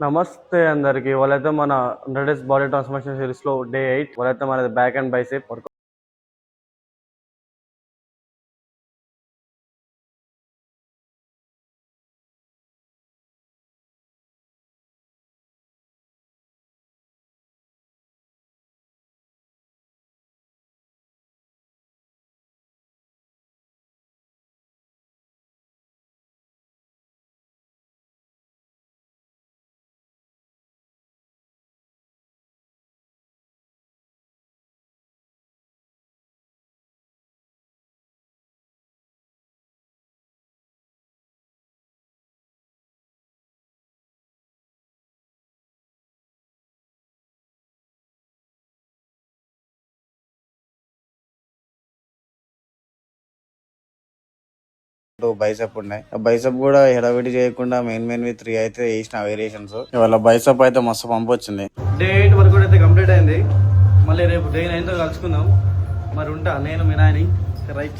నమస్తే అందరికి. వాళ్ళైతే మన 100 డేస్ బాడీ ట్రాన్స్ఫర్మేషన్ సిరీస్ లో డే 8 వాళ్ళైతే మనది back and bicep work. Bicep ఉన్నాయి. బైసప్ కూడా హెడవిడి చేయకుండా మెయిన్ 3 అయితే వేసిన వేరియేషన్స్. ఇవాళ బైసప్ అయితే మస్తు పంపు వచ్చింది. డే 8 వర్క్ అయితే కంప్లీట్ అయింది. మళ్ళీ రేపు డే 9 తో కలుసుకుందాం. మరి ఉంటా నేను మీ నాయని రైట్.